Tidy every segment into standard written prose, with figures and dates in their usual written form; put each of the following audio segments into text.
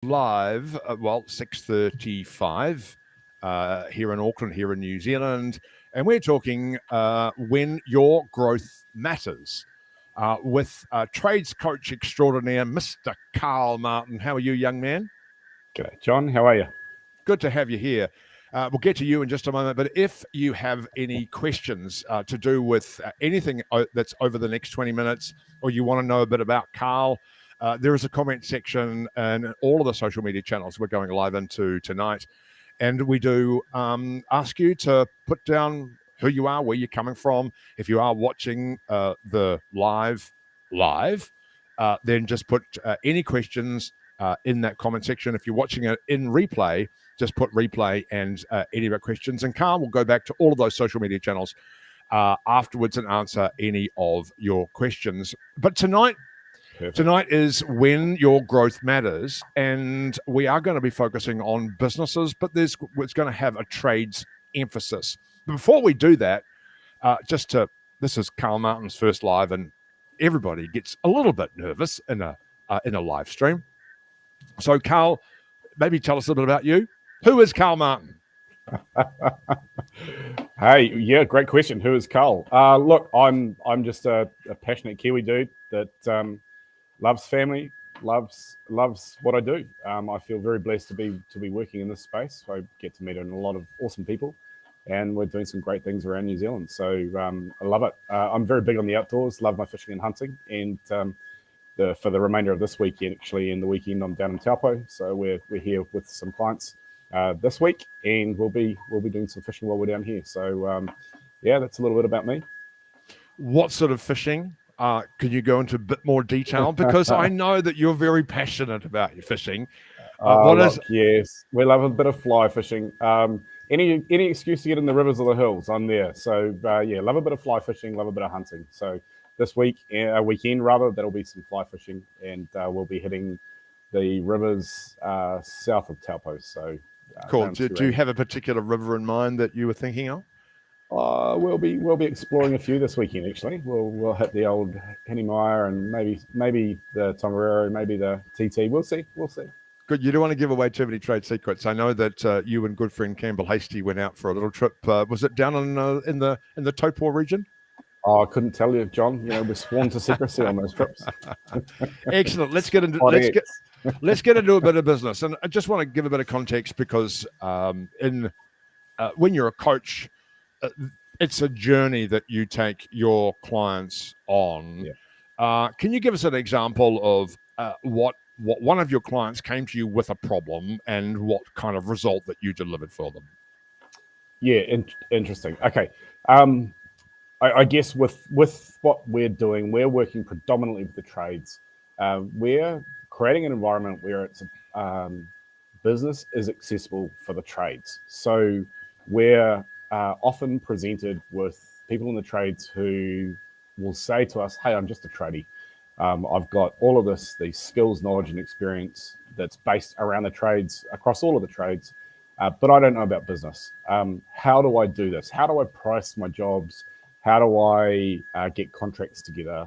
live, 6:35 here in Auckland, here in New Zealand, and we're talking when your growth matters with trades coach extraordinaire, Mr. Karl Martin. How are you, young man? G'day, John. How are you? Good to have you here. We'll get to you in just a moment, but if you have any questions to do with anything that's over the next 20 minutes, or you want to know a bit about Karl, there is a comment section and all of the social media channels we're going live into tonight. And we do ask you to put down who you are, where you're coming from. If you are watching the live, then just put any questions in that comment section. If you're watching it in replay, just put replay and any of our questions. And Karl will go back to all of those social media channels afterwards and answer any of your questions. But tonight is when your growth matters, and we are going to be focusing on businesses, but it's going to have a trades emphasis. But before we do that, this is Karl Martin's first live, and everybody gets a little bit nervous in a live stream. So, Karl, maybe tell us a little bit about you. Who is Karl Martin? Hey, yeah, great question. Who is Karl? Look, I'm just a passionate Kiwi dude that loves family, loves what I do. I feel very blessed to be working in this space. I get to meet a lot of awesome people, and we're doing some great things around New Zealand. So I love it. I'm very big on the outdoors. Love my fishing and hunting, and for the remainder of this weekend, actually, in the weekend, I'm down in Taupo. So we're here with some clients this week, and we'll be doing some fishing while we're down here. So yeah, that's a little bit about me. What sort of fishing? Can you go into a bit more detail? Because I know that you're very passionate about your fishing. Yes, we love a bit of fly fishing. Any excuse to get in the rivers or the hills, I'm there. So yeah, love a bit of fly fishing, love a bit of hunting. So this weekend rather, that'll be some fly fishing, and we'll be hitting the rivers south of Taupo. So cool. Do you have a particular river in mind that you were thinking of? We'll be exploring a few this weekend. Actually, we'll hit the old Hennemire and maybe the Tongariro, maybe the TT. We'll see. Good. You don't want to give away too many trade secrets. I know that you and good friend Campbell Hasty went out for a little trip. Was it down in the Taupo region? Oh, I couldn't tell you, John. You know, we're sworn to secrecy on those trips. Excellent. Let's get into a bit of business, and I just want to give a bit of context because when you're a coach, it's a journey that you take your clients on. Yeah. Can you give us an example of what one of your clients came to you with a problem and what kind of result that you delivered for them? Yeah, interesting. Okay. I guess with what we're doing, we're working predominantly with the trades. We're creating an environment where it's business is accessible for the trades. So we're often presented with people in the trades who will say to us, "Hey, I'm just a tradie. I've got all of these skills, knowledge, and experience that's based around the trades, across all of the trades, but I don't know about business. How do I do this? How do I price my jobs? How do I get contracts together?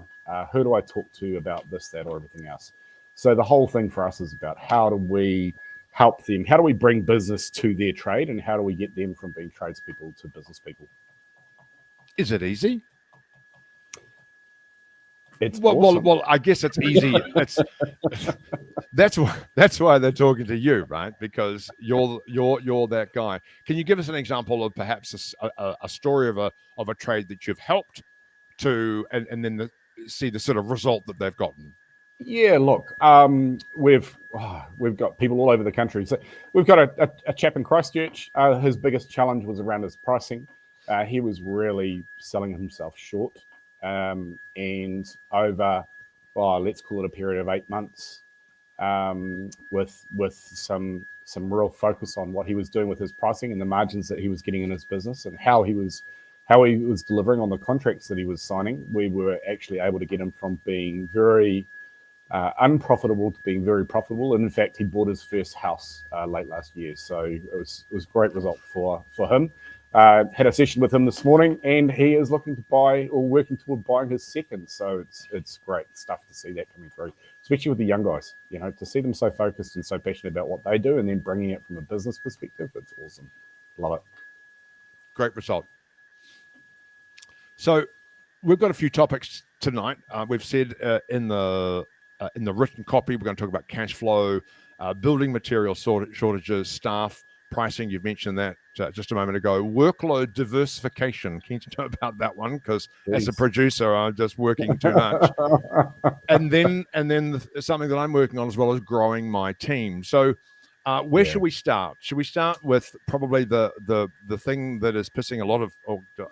Who do I talk to about this, that, or everything else?" So the whole thing for us is about how do we help them? How do we bring business to their trade, and how do we get them from being tradespeople to business people? Is it easy? It's awesome. Well, I guess it's easy. That's why they're talking to you, right? Because you're that guy. Can you give us an example of perhaps a story of a trade that you've helped to, and then see the sort of result that they've gotten? Yeah, look, we've got people all over the country. So we've got a chap in Christchurch. His biggest challenge was around his pricing. He was really selling himself short. And over, let's call it a period of 8 months, with some real focus on what he was doing with his pricing and the margins that he was getting in his business and how he was delivering on the contracts that he was signing. We were actually able to get him from being very unprofitable to being very profitable. And in fact, he bought his first house late last year. So it was a great result for him. Had a session with him this morning, and he is looking to buy or working toward buying his second. So it's great stuff to see that coming through. especially with the young guys. To see them so focused and so passionate about what they do, and then bringing it from a business perspective, it's awesome. Love it. Great result. So we've got a few topics tonight. We've said in the written copy, we're going to talk about cash flow, building material shortages, staff, pricing. You've mentioned that just a moment ago. Workload diversification. Keen to know about that one, because as a producer, I'm just working too much. and then something that I'm working on as well is growing my team. So where should we start? Should we start with probably the thing that is pissing a lot of,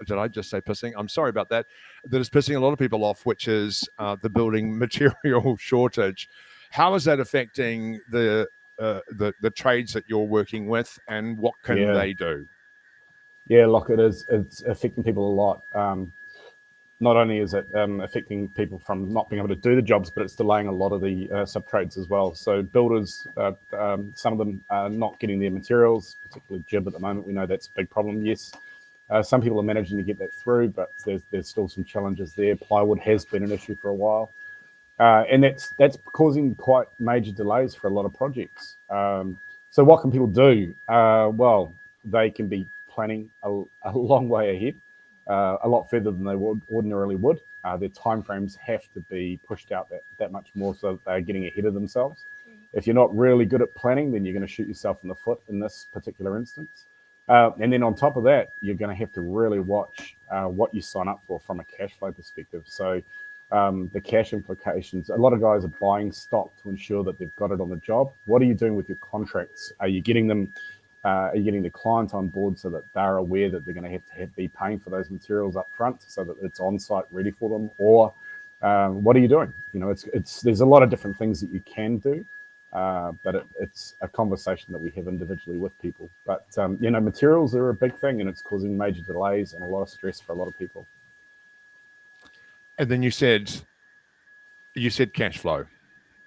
did I just say pissing? I'm sorry about that. That is pissing a lot of people off, which is the building material shortage. How is that affecting the trades that you're working with, and what can they do? Yeah, look, it's affecting people a lot. Not only is it affecting people from not being able to do the jobs, but it's delaying a lot of the sub-trades as well. So builders, some of them are not getting their materials, particularly jib at the moment. We know that's a big problem, yes. Some people are managing to get that through, but there's still some challenges there. Plywood has been an issue for a while. And that's causing quite major delays for a lot of projects. So what can people do? Well, they can be planning a long way ahead. A lot further than they ordinarily would. Their timeframes have to be pushed out that much more, so that they're getting ahead of themselves. If you're not really good at planning, then you're going to shoot yourself in the foot in this particular instance. And then on top of that, you're going to have to really watch what you sign up for from a cash flow perspective. So the cash implications, a lot of guys are buying stock to ensure that they've got it on the job. What are you doing with your contracts? Are you getting them? Are you getting the client on board so that they're aware that they're going to have to be paying for those materials up front, so that it's on site ready for them? Or what are you doing? There's a lot of different things that you can do, but it's a conversation that we have individually with people. But materials are a big thing, and it's causing major delays and a lot of stress for a lot of people. And then you said cash flow,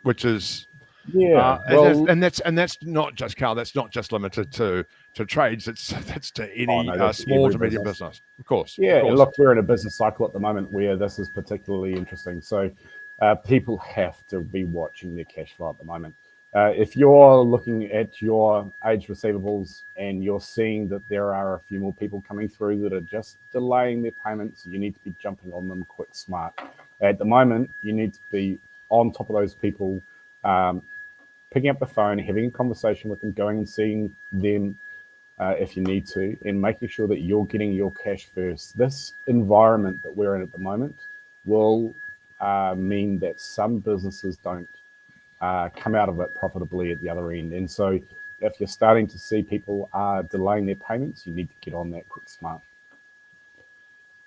which is and that's not just Karl. That's not just limited to trades. That's to any small to medium business, of course. Yeah, of course. And look, we're in a business cycle at the moment where this is particularly interesting. So people have to be watching their cash flow at the moment. If you're looking at your aged receivables and you're seeing that there are a few more people coming through that are just delaying their payments, you need to be jumping on them quick, smart. At the moment, you need to be on top of those people. Picking up the phone, having a conversation with them, going and seeing them if you need to, and making sure that you're getting your cash first. This environment that we're in at the moment will mean that some businesses don't come out of it profitably at the other end. And so if you're starting to see people are delaying their payments, you need to get on that quick, smart.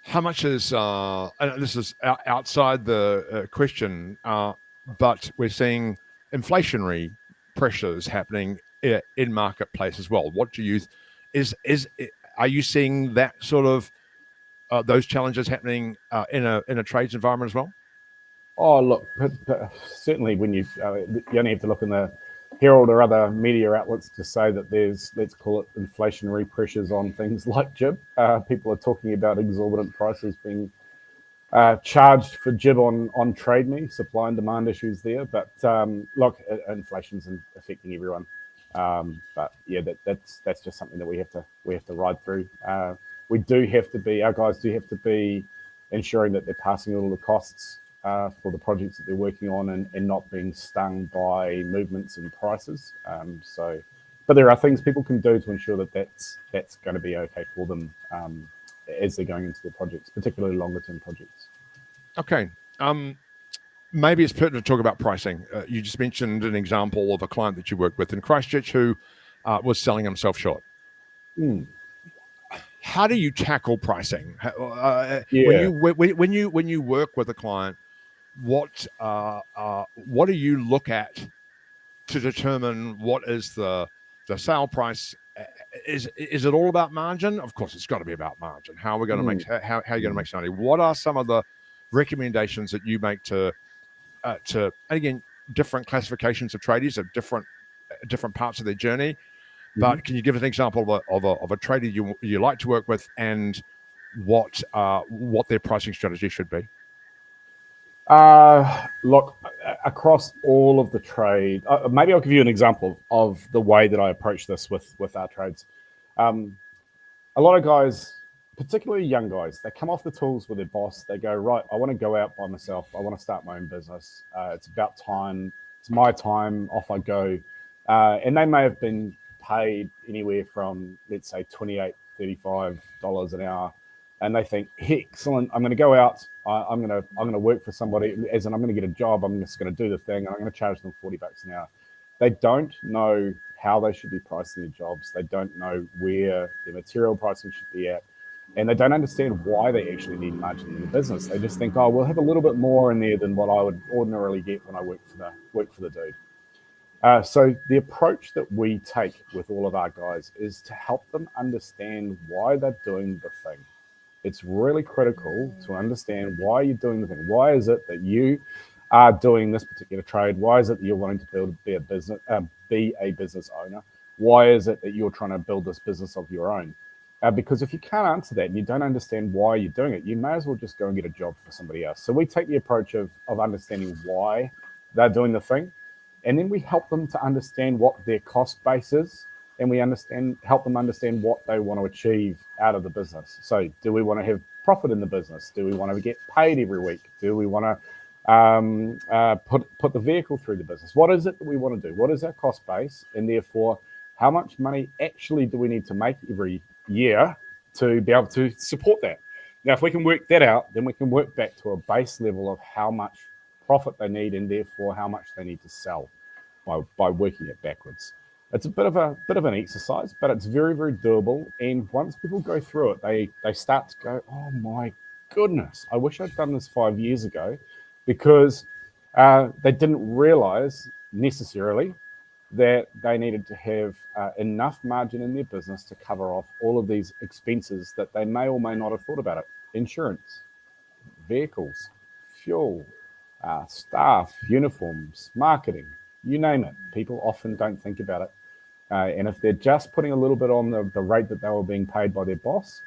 How much is, and this is outside the question, but we're seeing inflationary pressures happening in marketplace as well. What do you are you seeing that sort of those challenges happening in a trades environment as well? Oh, look, certainly when you only have to look in the Herald or other media outlets to say that there's, let's call it, inflationary pressures on things like jib. People are talking about exorbitant prices being charged for jib on Trade Me, supply and demand issues there. But look, inflation's affecting everyone. But yeah, that's just something that we have to ride through. Our guys do have to be ensuring that they're passing all the costs for the projects that they're working on and not being stung by movements in prices. But there are things people can do to ensure that that's going to be okay for them as they're going into the projects, particularly longer term projects. Okay. Maybe it's pertinent to talk about pricing. You just mentioned an example of a client that you worked with in Christchurch who was selling himself short. How do you tackle pricing? When you work with a client, what do you look at to determine what is the sale price? Is it all about margin? Of course, it's got to be about margin. How are we going to make how are you going to make some money? What are some of the recommendations that you make to again, different classifications of tradies at different parts of their journey? But can you give us an example of a tradie you like to work with, and what their pricing strategy should be? Look, across all of the trade, maybe I'll give you an example of the way that I approach this with our trades. A lot of guys, particularly young guys, they come off the tools with their boss. They go, right, I want to go out by myself. I want to start my own business. It's about time. It's my time. Off I go. And they may have been paid anywhere from, let's say, $28, $35 an hour. And they think, excellent, I'm going to go out. I'm going to work for somebody, as in I'm going to get a job. I'm just going to do the thing, and I'm going to charge them $40 an hour. They don't know how they should be pricing their jobs. They don't know where their material pricing should be at. And they don't understand why they actually need margin in the business. They just think, oh, we'll have a little bit more in there than what I would ordinarily get when I work for the dude. So the approach that we take with all of our guys is to help them understand why they're doing the thing. It's really critical to understand why you're doing the thing. Why is it that you are doing this particular trade? Why is it that you're wanting to be a business owner? Why is it that you're trying to build this business of your own? Because if you can't answer that and you don't understand why you're doing it, you may as well just go and get a job for somebody else. So we take the approach of understanding why they're doing the thing, and then we help them to understand what their cost base is, and we help them understand what they want to achieve out of the business. So do we want to have profit in the business? Do we want to get paid every week? Do we want to put the vehicle through the business? What is it that we want to do? What is our cost base? And therefore, how much money actually do we need to make every year to be able to support that? Now, if we can work that out, then we can work back to a base level of how much profit they need, and therefore how much they need to sell by working it backwards. It's a bit of an exercise, but it's very, very doable. And once people go through it, they start to go, oh my goodness, I wish I'd done this 5 years ago, because they didn't realize necessarily that they needed to have enough margin in their business to cover off all of these expenses that they may or may not have thought about it. Insurance, vehicles, fuel, staff, uniforms, marketing, you name it. People often don't think about it. And if they're just putting a little bit on the rate that they were being paid by their boss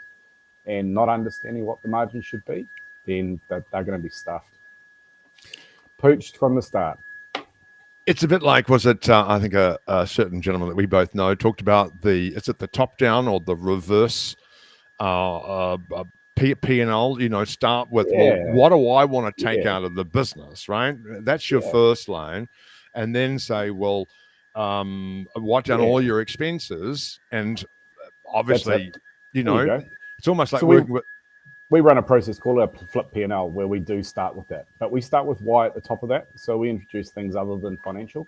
and not understanding what the margin should be, then they're going to be stuffed. Poached from the start. It's a bit like, was it, I think a certain gentleman that we both know talked about is it the top down or the reverse P&L, start with, well, what do I want to take out of the business, right? That's your first line. And then say, well, write down all your expenses. And obviously, it's almost like working with... We run a process called a flip P&L where we do start with that. But we start with why at the top of that. So we introduce things other than financial.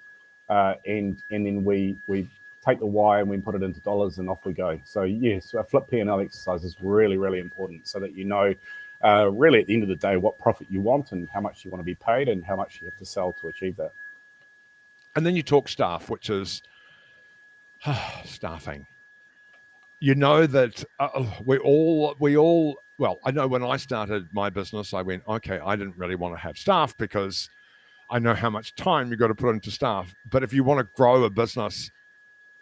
And then we take the why and we put it into dollars, and off we go. So yes, a flip P&L exercise is really, really important, so that really at the end of the day what profit you want and how much you want to be paid and how much you have to sell to achieve that. And then you talk staff, which is staffing. You know that we all, well, I know when I started my business, I went, okay, I didn't really want to have staff because I know how much time you've got to put into staff. But if you want to grow a business,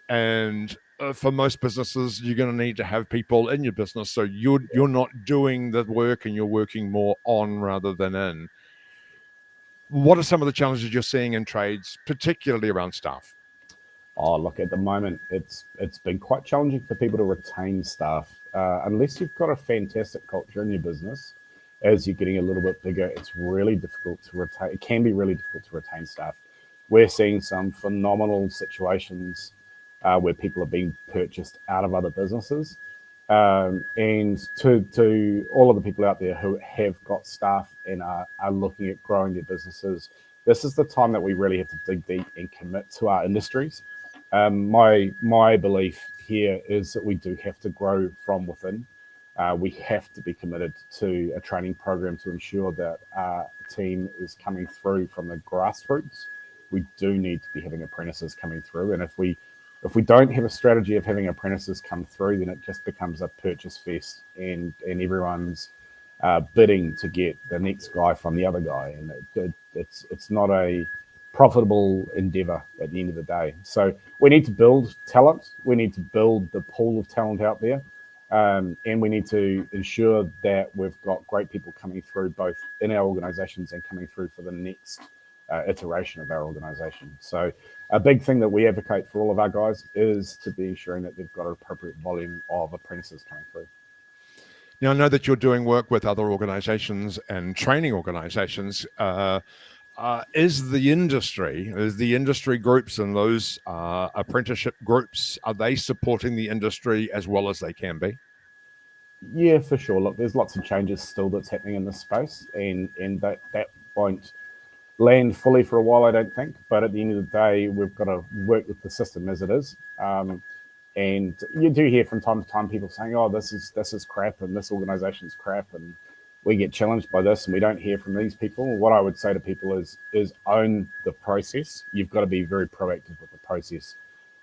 and for most businesses, you're going to need to have people in your business. So you're not doing the work and you're working more on rather than in. What are some of the challenges you're seeing in trades, particularly around staff? Oh, look, at the moment, it's been quite challenging for people to retain staff. Unless you've got a fantastic culture in your business, as you're getting a little bit bigger, it's really difficult to retain. It can be really difficult to retain staff. We're seeing some phenomenal situations where people are being purchased out of other businesses. And to all of the people out there who have got staff and are looking at growing their businesses, this is the time that we really have to dig deep and commit to our industries. My belief here is that we do have to grow from within. We have to be committed to a training program to ensure that our team is coming through from the grassroots. We do need to be having apprentices coming through, and if we don't have a strategy of having apprentices come through, then it just becomes a purchase fest, and everyone's bidding to get the next guy from the other guy, and it's not a profitable endeavor at the end of the day. So we need to build talent. We need to build the pool of talent out there. And we need to ensure that we've got great people coming through both in our organizations and coming through for the next iteration of our organization. So a big thing that we advocate for all of our guys is to be ensuring that they've got an appropriate volume of apprentices coming through. Now, I know that you're doing work with other organizations and training organizations. Is the industry groups and those apprenticeship groups, are they supporting the industry as well as they can be? Yeah, for sure. Look, there's lots of changes still that's happening in this space, and that won't land fully for a while, I don't think. But at the end of the day, we've got to work with the system as it is. And you do hear from time to time people saying, "Oh, this is crap, and this organization's crap," and we get challenged by this, and we don't hear from these people. What I would say to people is own the process. You've got to be very proactive with the process.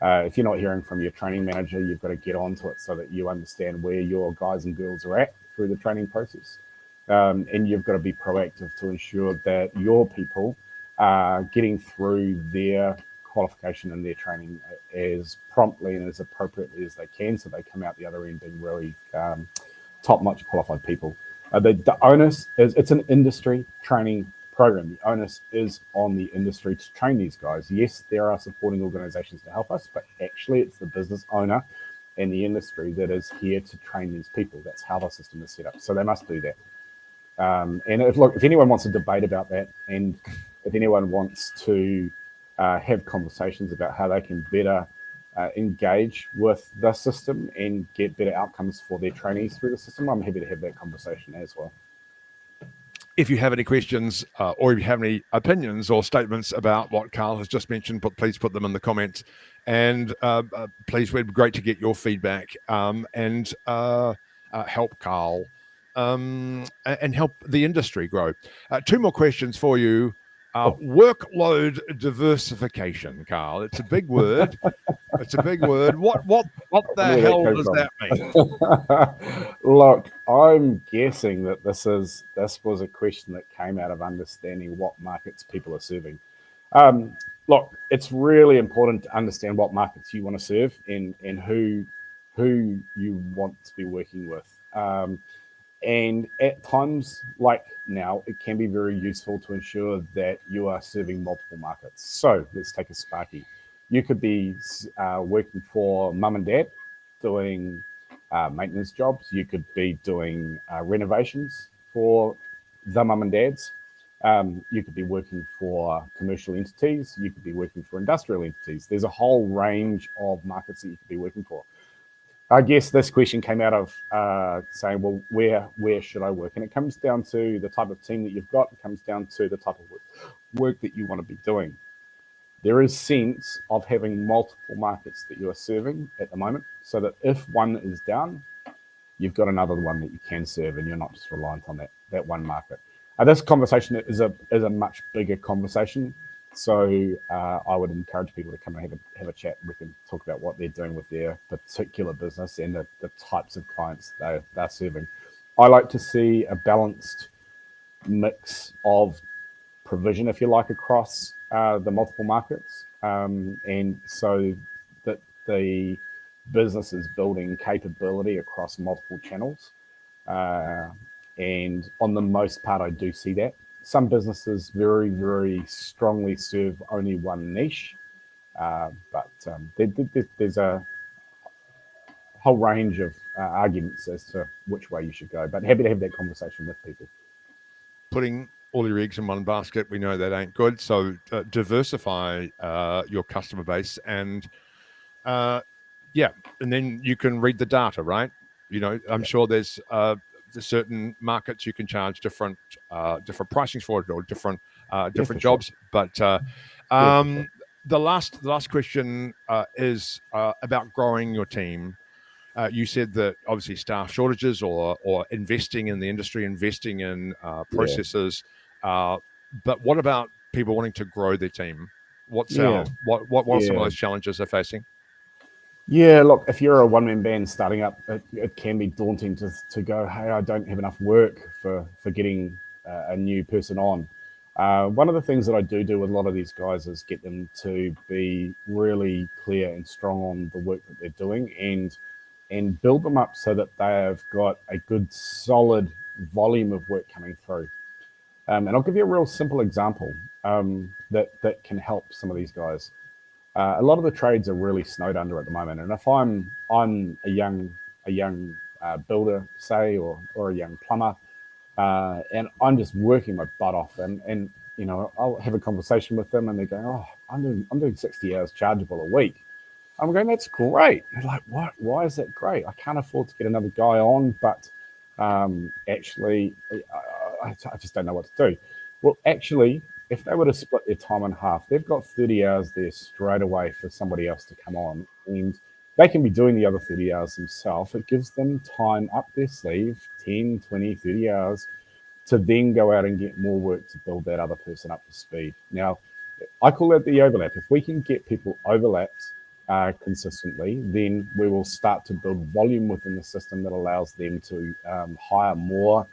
If you're not hearing from your training manager, you've got to get onto it so that you understand where your guys and girls are at through the training process. And you've got to be proactive to ensure that your people are getting through their qualification and their training as promptly and as appropriately as they can, so they come out the other end being really top-notch qualified people. The onus is, it's an industry training program. The onus is on the industry to train these guys. Yes, there are supporting organizations to help us, but actually it's the business owner and the industry that is here to train these people. That's how the system is set up. So they must do that. And if anyone wants to debate about that, and if anyone wants to have conversations about how they can better engage with the system and get better outcomes for their trainees through the system, I'm happy to have that conversation as well. If you have any questions or if you have any opinions or statements about what Karl has just mentioned, please put them in the comments. And please, it'd be great to get your feedback and help Karl and help the industry grow. Two more questions for you. Workload diversification, Karl. It's a big word. It's a big word. What the hell does that mean? Look, I'm guessing that this was a question that came out of understanding what markets people are serving. Look, it's really important to understand what markets you want to serve and who you want to be working with. And at times like now, it can be very useful to ensure that you are serving multiple markets. So let's take a Sparky. You could be working for mum and dad doing maintenance jobs. You could be doing renovations for the mum and dads. You could be working for commercial entities. You could be working for industrial entities. There's a whole range of markets that you could be working for. I guess this question came out of saying, well, where should I work? And it comes down to the type of team that you've got. It comes down to the type of work that you want to be doing. There is sense of having multiple markets that you are serving at the moment, so that if one is down, you've got another one that you can serve, and you're not just reliant on that one market. This conversation is a much bigger conversation. So I would encourage people to come and have a chat. We can talk about what they're doing with their particular business and the types of clients they're serving. I like to see a balanced mix of provision, if you like, across the multiple markets. And so that the business is building capability across multiple channels. And on the most part, I do see that. Some businesses very, very strongly serve only one niche, but there's a whole range of arguments as to which way you should go. But happy to have that conversation with people. Putting all your eggs in one basket, we know that ain't good. So diversify your customer base, and and then you can read the data, right? You know, I'm sure there's certain markets you can charge different pricings for it, or different jobs. Sure. But the last question is about growing your team. You said that obviously staff shortages or investing in the industry, investing in processes. But what about people wanting to grow their team? What are some of those challenges they're facing? Yeah, look, if you're a one-man band starting up, it can be daunting to go, hey, I don't have enough work for getting a new person on. One of the things that I do with a lot of these guys is get them to be really clear and strong on the work that they're doing, and and build them up so that they have got a good solid volume of work coming through. And I'll give you a real simple example that can help some of these guys. A lot of the trades are really snowed under at the moment, and if I'm a young builder, say, or a young plumber, and I'm just working my butt off, and you know, I'll have a conversation with them, and they go, "Oh, I'm doing 60 hours chargeable a week." I'm going, "That's great." They're like, "What? Why is that great? I can't afford to get another guy on, but actually, I just don't know what to do." Well, actually, if they were to split their time in half, they've got 30 hours there straight away for somebody else to come on, and they can be doing the other 30 hours themselves. It gives them time up their sleeve, 10, 20, 30 hours, to then go out and get more work to build that other person up to speed. Now, I call that the overlap. If we can get people overlapped consistently, then we will start to build volume within the system that allows them to hire more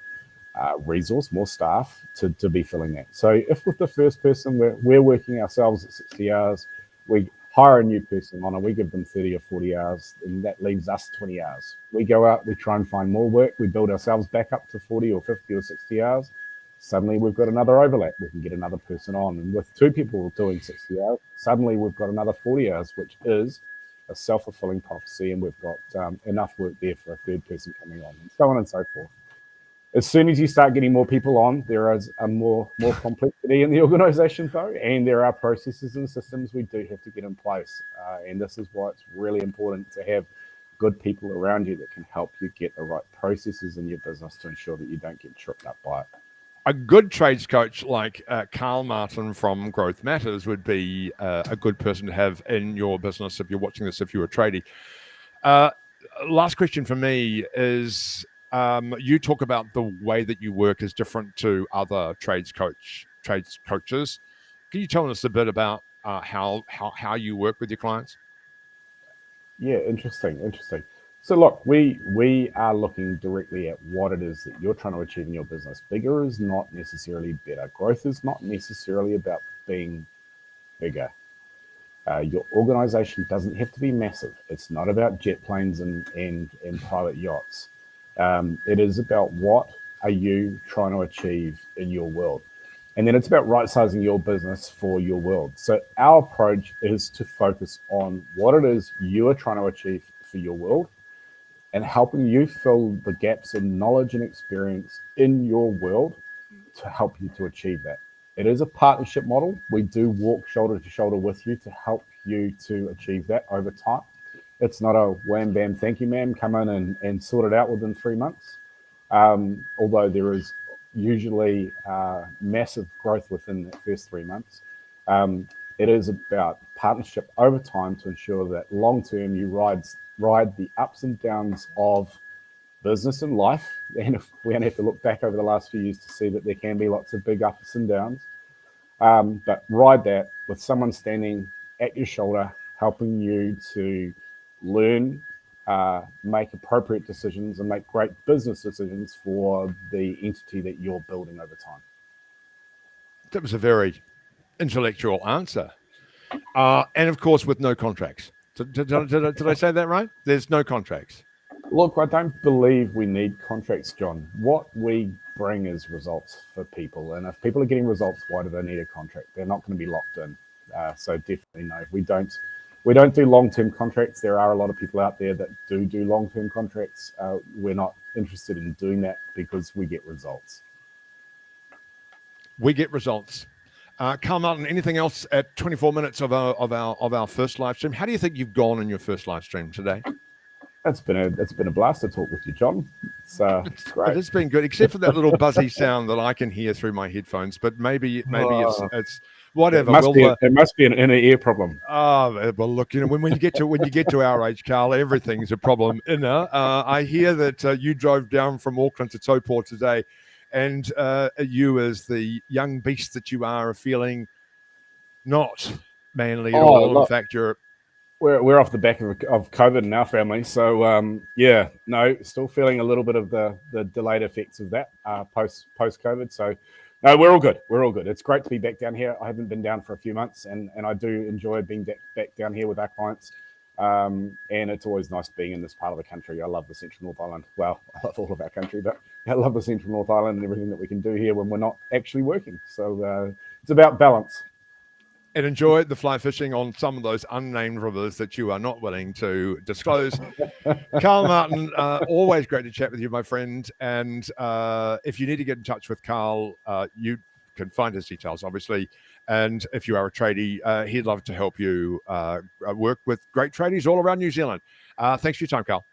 resource, more staff to be filling that. So if with the first person we're working ourselves at 60 hours, we hire a new person on and we give them 30 or 40 hours, and that leaves us 20 hours. We go out, we try and find more work, we build ourselves back up to 40 or 50 or 60 hours. Suddenly we've got another overlap. We can get another person on. And with two people doing 60 hours, suddenly we've got another 40 hours, which is a self-fulfilling prophecy. And we've got enough work there for a third person coming on, and so on and so forth. As soon as you start getting more people on, there is a more complexity in the organization, though, and there are processes and systems we do have to get in place. And this is why it's really important to have good people around you that can help you get the right processes in your business to ensure that you don't get tripped up by it. A good trades coach like Karl Martin from Growth Matters would be a good person to have in your business if you're watching this, if you're a tradie. Last question for me is, you talk about the way that you work is different to other trades coaches. Can you tell us a bit about how you work with your clients? Yeah, interesting. So look, we are looking directly at what it is that you're trying to achieve in your business. Bigger is not necessarily better. Growth is not necessarily about being bigger. Your organization doesn't have to be massive. It's not about jet planes and private yachts. It is about what are you trying to achieve in your world. And then it's about right-sizing your business for your world. So our approach is to focus on what it is you are trying to achieve for your world and helping you fill the gaps in knowledge and experience in your world to help you to achieve that. It is a partnership model. We do walk shoulder to shoulder with you to help you to achieve that over time. It's not a wham, bam, thank you, ma'am, come in and sort it out within 3 months. Although there is usually massive growth within the first 3 months. It is about partnership over time to ensure that long-term you ride the ups and downs of business and life. And if we only have to look back over the last few years to see that there can be lots of big ups and downs. But ride that with someone standing at your shoulder, helping you to learn, make appropriate decisions and make great business decisions for the entity that you're building over time. That was a very intellectual answer. And of course, with no contracts. Did I say that right? There's no contracts. Look, I don't believe we need contracts, John. What we bring is results for people. And if people are getting results, why do they need a contract? They're not going to be locked in. So definitely no, we don't do long-term contracts. There are a lot of people out there that do long-term contracts. We're not interested in doing that because we get results. We get results. Karl Martin, anything else at 24 minutes of our first live stream? How do you think you've gone in your first live stream today? It's been a blast to talk with you, John. It's great. It's been good, except for that little buzzy sound that I can hear through my headphones. But maybe it's whatever. It must be an inner ear problem. Oh well, look, when you get to our age, Karl, everything's a problem inner. I hear that you drove down from Auckland to Taupō today, and you, as the young beast that you are feeling not manly at all. Look, in fact, we're off the back of COVID in our family, so still feeling a little bit of the delayed effects of that post COVID. So no, we're all good. It's great to be back down here. I haven't been down for a few months, and I do enjoy being back down here with our clients. And it's always nice being in this part of the country. I love the Central North Island. Well, I love all of our country, but I love the Central North Island and everything that we can do here when we're not actually working. So it's about balance. And enjoy the fly fishing on some of those unnamed rivers that you are not willing to disclose. Karl Martin, always great to chat with you, my friend. And if you need to get in touch with Karl, you can find his details, obviously. And if you are a tradie, he'd love to help you work with great tradies all around New Zealand. Thanks for your time, Karl.